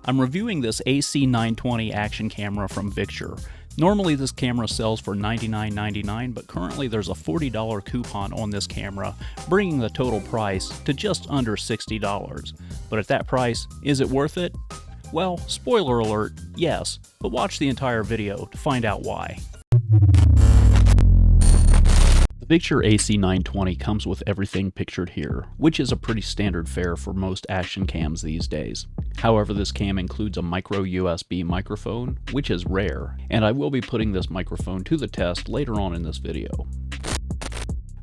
I'm reviewing this AC920 action camera from Victure. Normally this camera sells for $99.99, but currently there's a $40 coupon on this camera, bringing the total price to just under $60. But at that price, is it worth it? Well, spoiler alert, yes, but watch the entire video to find out why. The Victure AC920 comes with everything pictured here, which is a pretty standard fare for most action cams these days. However, this cam includes a micro USB microphone, which is rare, and I will be putting this microphone to the test later on in this video.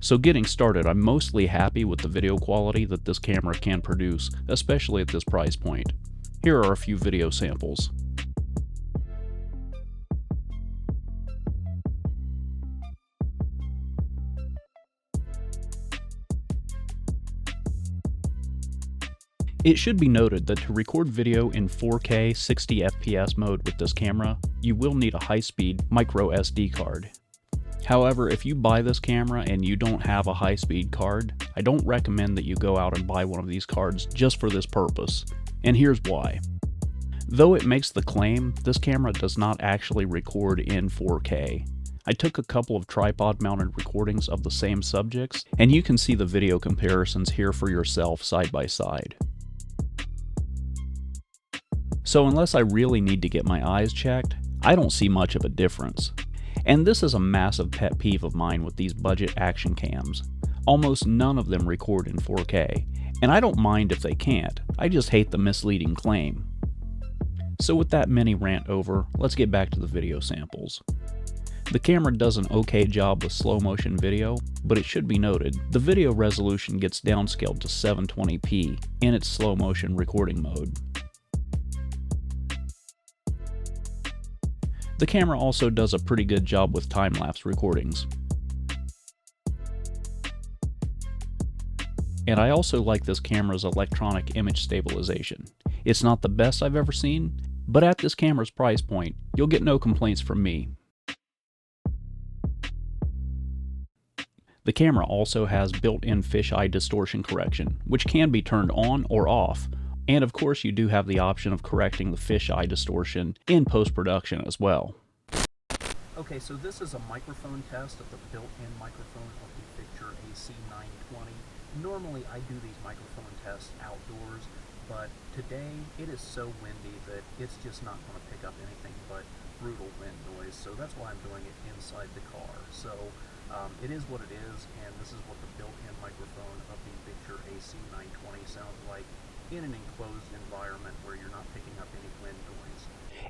So getting started, I'm mostly happy with the video quality that this camera can produce, especially at this price point. Here are a few video samples. It should be noted that to record video in 4K 60 FPS mode with this camera, you will need a high-speed micro SD card. However, if you buy this camera and you don't have a high-speed card, I don't recommend that you go out and buy one of these cards just for this purpose, and here's why. Though it makes the claim, this camera does not actually record in 4K. I took a couple of tripod-mounted recordings of the same subjects, and you can see the video comparisons here for yourself side by side. So unless I really need to get my eyes checked, I don't see much of a difference. And this is a massive pet peeve of mine with these budget action cams. Almost none of them record in 4K, and I don't mind if they can't, I just hate the misleading claim. So with that mini rant over, let's get back to the video samples. The camera does an okay job with slow motion video, but it should be noted, the video resolution gets downscaled to 720p in its slow motion recording mode. The camera also does a pretty good job with time-lapse recordings. And I also like this camera's electronic image stabilization. It's not the best I've ever seen, but at this camera's price point, you'll get no complaints from me. The camera also has built-in fisheye distortion correction, which can be turned on or off. And of course you do have the option of correcting the fisheye distortion in post-production as well. Okay, so this is a microphone test of the built-in microphone of the Victure AC920. Normally I do these microphone tests outdoors, but today it is so windy that it's just not going to pick up anything but brutal wind noise, so that's why I'm doing it inside the car. So it is what it is, and this is what the built-in microphone of the Victure AC920 sounds like in an enclosed environment where you're not picking up any wind noise.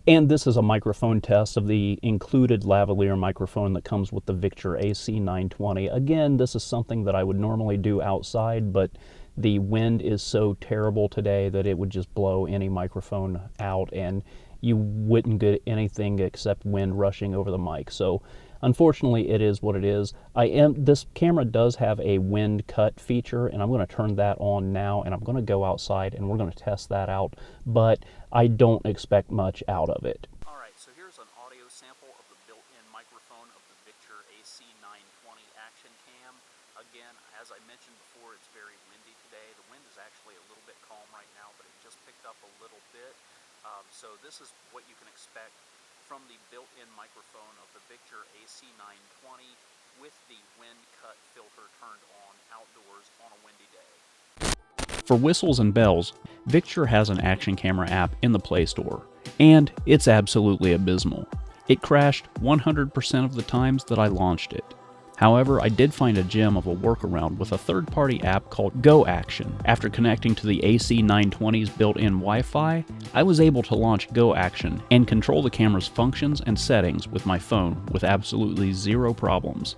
And this is a microphone test of the included lavalier microphone that comes with the Victure AC920. Again, this is something that I would normally do outside, but the wind is so terrible today that it would just blow any microphone out and you wouldn't get anything except wind rushing over the mic. So unfortunately, it is what it is. This camera does have a wind cut feature, and I'm going to turn that on now, and I'm going to go outside and we're going to test that out, but I don't expect much out of it. Alright, so here's an audio sample of the built-in microphone of the Victure AC920 action cam. Again, as I mentioned before, it's very windy today. The wind is actually a little bit calm right now, but it just picked up a little bit. So this is what you can expect from the built-in microphone of the Victure AC920 with the wind cut filter turned on outdoors on a windy day. For whistles and bells, Victure has an action camera app in the Play Store, and it's absolutely abysmal. It crashed 100% of the times that I launched it. However, I did find a gem of a workaround with a third-party app called GoAction. After connecting to the AC920's built-in Wi-Fi, I was able to launch GoAction and control the camera's functions and settings with my phone with absolutely zero problems.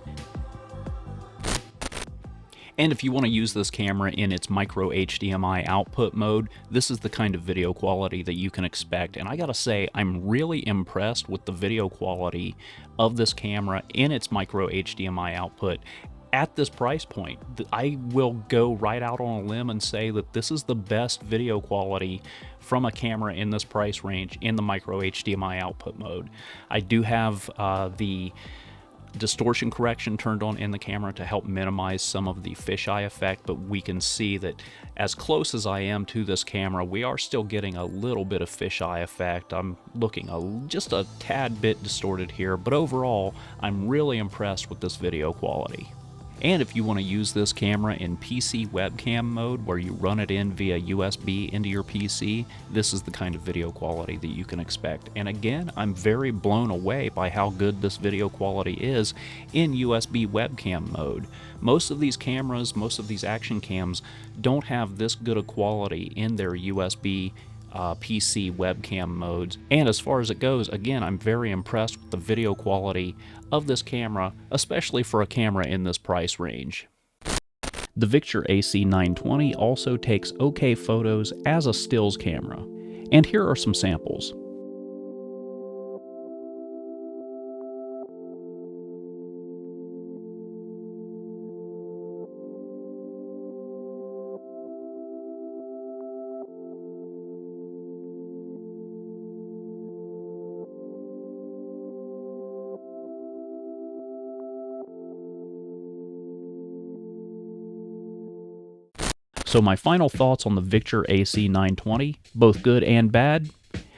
And if you want to use this camera in its micro HDMI output mode, this is the kind of video quality that you can expect. And I gotta say, I'm really impressed with the video quality of this camera in its micro HDMI output at this price point. I will go right out on a limb and say that this is the best video quality from a camera in this price range in the micro HDMI output mode. I do have the distortion correction turned on in the camera to help minimize some of the fisheye effect, but we can see that as close as I am to this camera, we are still getting a little bit of fisheye effect. I'm looking just a tad bit distorted here, but overall, I'm really impressed with this video quality. And if you want to use this camera in PC webcam mode, where you run it in via USB into your PC, this is the kind of video quality that you can expect. And again, I'm very blown away by how good this video quality is in USB webcam mode. Most of these cameras, most of these action cams don't have this good a quality in their USB PC webcam modes. And as far as it goes, again, I'm very impressed with the video quality of this camera, especially for a camera in this price range. The Victure AC920 also takes okay photos as a stills camera, and here are some samples. So my final thoughts on the Victure AC920, both good and bad.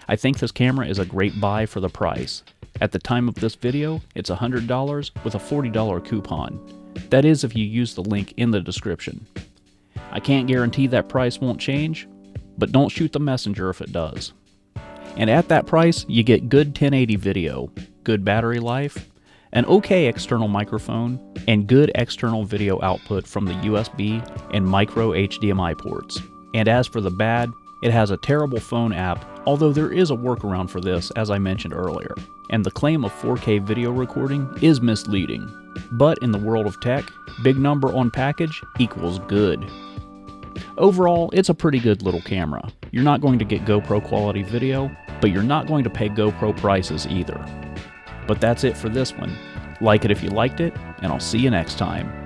I think this camera is a great buy for the price. At the time of this video, it's $100 with a $40 coupon. That is if you use the link in the description. I can't guarantee that price won't change, but don't shoot the messenger if it does. And at that price, you get good 1080 video, good battery life, an okay external microphone, and good external video output from the USB and micro HDMI ports. And as for the bad, it has a terrible phone app, although there is a workaround for this, as I mentioned earlier. And the claim of 4K video recording is misleading. But in the world of tech, big number on package equals good. Overall, it's a pretty good little camera. You're not going to get GoPro quality video, but you're not going to pay GoPro prices either. But that's it for this one. Like it if you liked it, and I'll see you next time.